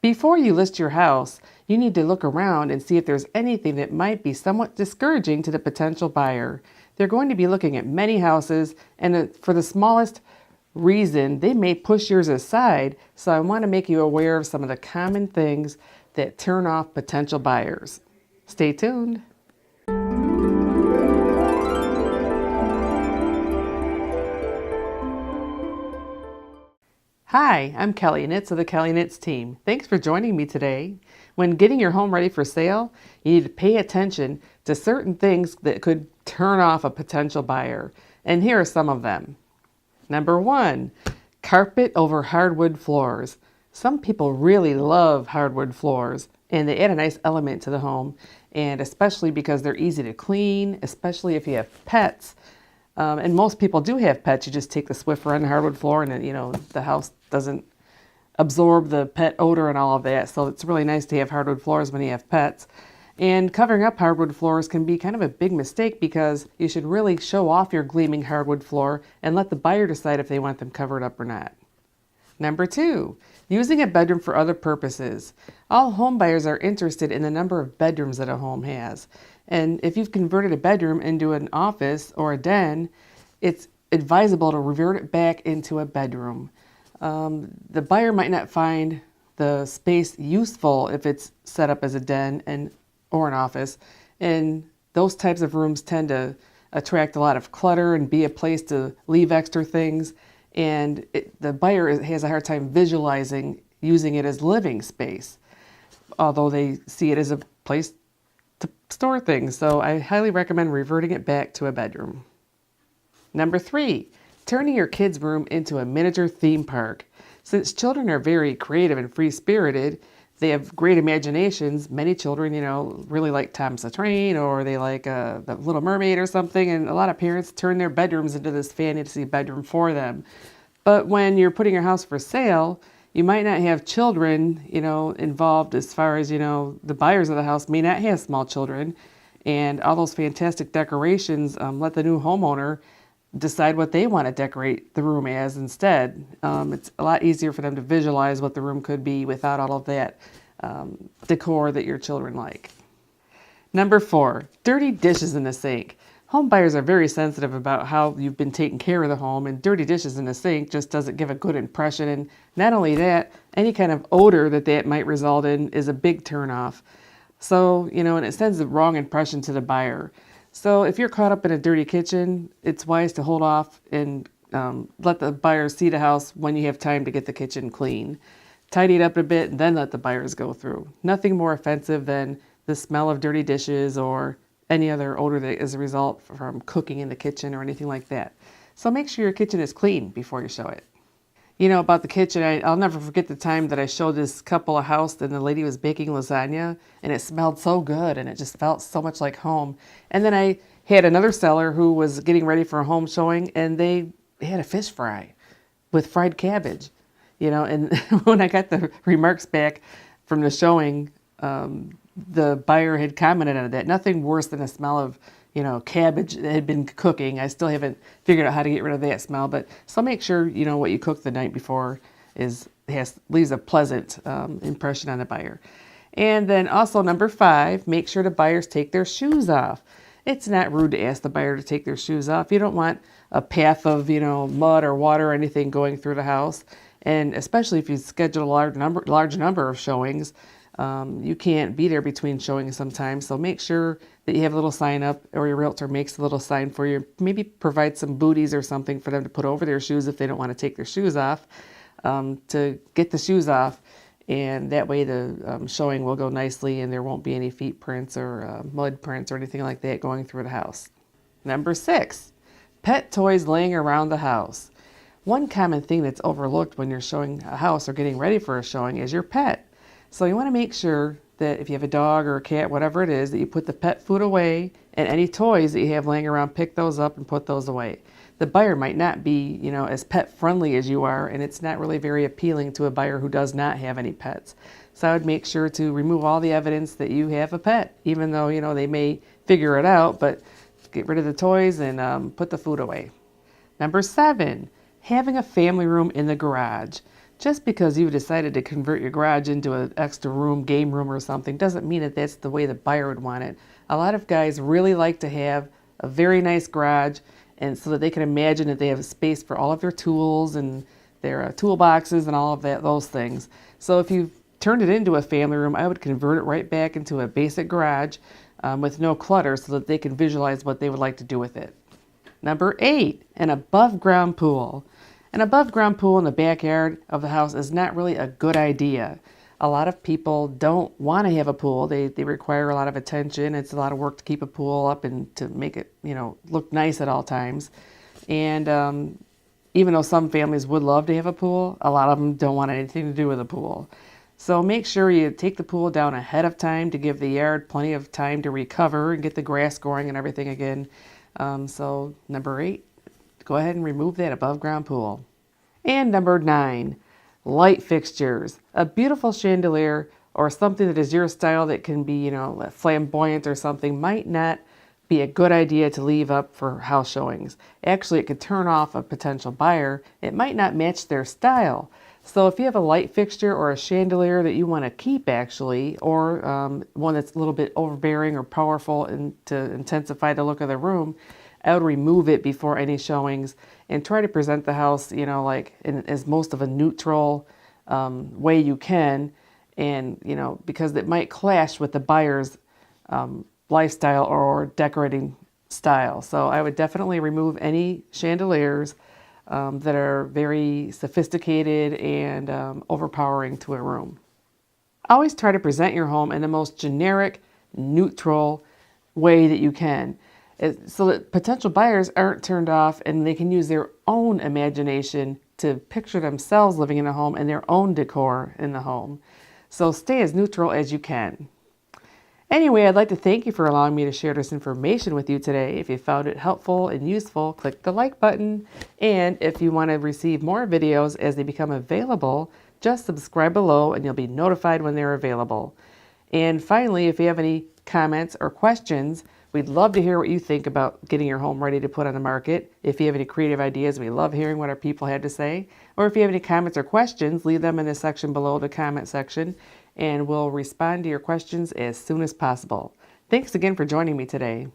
Before you list your house, you need to look around and see if there's anything that might be somewhat discouraging to the potential buyer. They're going to be looking at many houses, and for the smallest reason, they may push yours aside. So I want to make you aware of some of the common things that turn off potential buyers. Stay tuned. Hi, I'm Kelley Knitz of the Kelley Knitz Team. Thanks for joining me today. When getting your home ready for sale, you need to pay attention to certain things that could turn off a potential buyer. And here are some of them. Number 1, carpet over hardwood floors. Some people really love hardwood floors, and they add a nice element to the home, and especially because they're easy to clean, especially if you have pets. And most people do have pets. You just take the Swiffer on the hardwood floor, and the house doesn't absorb the pet odor and all of that. So it's really nice to have hardwood floors when you have pets. And covering up hardwood floors can be kind of a big mistake, because you should really show off your gleaming hardwood floor and let the buyer decide if they want them covered up or not. Number 2, using a bedroom for other purposes. All home buyers are interested in the number of bedrooms that a home has. And if you've converted a bedroom into an office or a den, it's advisable to revert it back into a bedroom. The buyer might not find the space useful if it's set up as a den or an office. And those types of rooms tend to attract a lot of clutter and be a place to leave extra things. And the buyer has a hard time visualizing using it as living space, although they see it as a place to store things. So I highly recommend reverting it back to a bedroom. Number 3, turning your kids' room into a miniature theme park. Since children are very creative and free-spirited, they have great imaginations. Many children, really like Thomas the Train, or they like the Little Mermaid or something, and a lot of parents turn their bedrooms into this fantasy bedroom for them. But when you're putting your house for sale, you might not have children, involved, as far as, the buyers of the house may not have small children. And all those fantastic decorations, let the new homeowner decide what they want to decorate the room as instead. It's a lot easier for them to visualize what the room could be without all of that decor that your children like. Number 4, dirty dishes in the sink. Home buyers are very sensitive about how you've been taking care of the home, and dirty dishes in the sink just doesn't give a good impression. And not only that, any kind of odor that might result in is a big turnoff. So, and it sends the wrong impression to the buyer. So if you're caught up in a dirty kitchen, it's wise to hold off and let the buyer see the house when you have time to get the kitchen clean. Tidy it up a bit and then let the buyers go through. Nothing more offensive than the smell of dirty dishes or any other odor that is a result from cooking in the kitchen or anything like that. So make sure your kitchen is clean before you show it. About the kitchen, I'll never forget the time that I showed this couple a house and the lady was baking lasagna, and it smelled so good and it just felt so much like home. And then I had another seller who was getting ready for a home showing, and they had a fish fry with fried cabbage, and when I got the remarks back from the showing, the buyer had commented on that. Nothing worse than the smell of, cabbage that had been cooking. I still haven't figured out how to get rid of that smell, but so make sure, what you cooked the night before leaves a pleasant impression on the buyer. And then also number 5, make sure the buyers take their shoes off. It's not rude to ask the buyer to take their shoes off. You don't want a path of, mud or water or anything going through the house. And especially if you schedule a large number of showings, you can't be there between showings sometimes. So make sure that you have a little sign up, or your realtor makes a little sign for you. Maybe provide some booties or something for them to put over their shoes if they don't want to take their shoes off, to get the shoes off. And that way the showing will go nicely and there won't be any feet prints or mud prints or anything like that going through the house. Number 6, pet toys laying around the house. One common thing that's overlooked when you're showing a house or getting ready for a showing is your pet. So you want to make sure that if you have a dog or a cat, whatever it is, that you put the pet food away, and any toys that you have laying around, pick those up and put those away. The buyer might not be, as pet friendly as you are, and it's not really very appealing to a buyer who does not have any pets. So I would make sure to remove all the evidence that you have a pet, even though, they may figure it out, but get rid of the toys and put the food away. Number 7, having a family room in the garage. Just because you've decided to convert your garage into an extra room, game room or something, doesn't mean that that's the way the buyer would want it. A lot of guys really like to have a very nice garage, and so that they can imagine that they have space for all of their tools and their toolboxes and all of those things. So if you've turned it into a family room, I would convert it right back into a basic garage with no clutter, so that they can visualize what they would like to do with it. Number 8, an above ground pool. An above ground pool in the backyard of the house is not really a good idea. A lot of people don't want to have a pool. They require a lot of attention. It's a lot of work to keep a pool up and to make it, look nice at all times. And even though some families would love to have a pool, a lot of them don't want anything to do with a pool. So make sure you take the pool down ahead of time to give the yard plenty of time to recover and get the grass growing and everything again. So number 8, go ahead and remove that above ground pool. And number 9, light fixtures. A beautiful chandelier or something that is your style that can be, flamboyant or something might not be a good idea to leave up for house showings. Actually, it could turn off a potential buyer. It might not match their style. So if you have a light fixture or a chandelier that you want to keep actually, or one that's a little bit overbearing or powerful and to intensify the look of the room, I would remove it before any showings and try to present the house, as most of a neutral way you can. And, because it might clash with the buyer's lifestyle or decorating style. So I would definitely remove any chandeliers that are very sophisticated and overpowering to a room. Always try to present your home in the most generic, neutral way that you can, so that potential buyers aren't turned off and they can use their own imagination to picture themselves living in a home and their own decor in the home. So stay as neutral as you can. Anyway, I'd like to thank you for allowing me to share this information with you today. If you found it helpful and useful, click the like button. And if you want to receive more videos as they become available, just subscribe below and you'll be notified when they're available. And finally, if you have any comments or questions, we'd love to hear what you think about getting your home ready to put on the market. If you have any creative ideas, we love hearing what our people had to say. Or if you have any comments or questions, leave them in the section below, the comment section, and we'll respond to your questions as soon as possible. Thanks again for joining me today.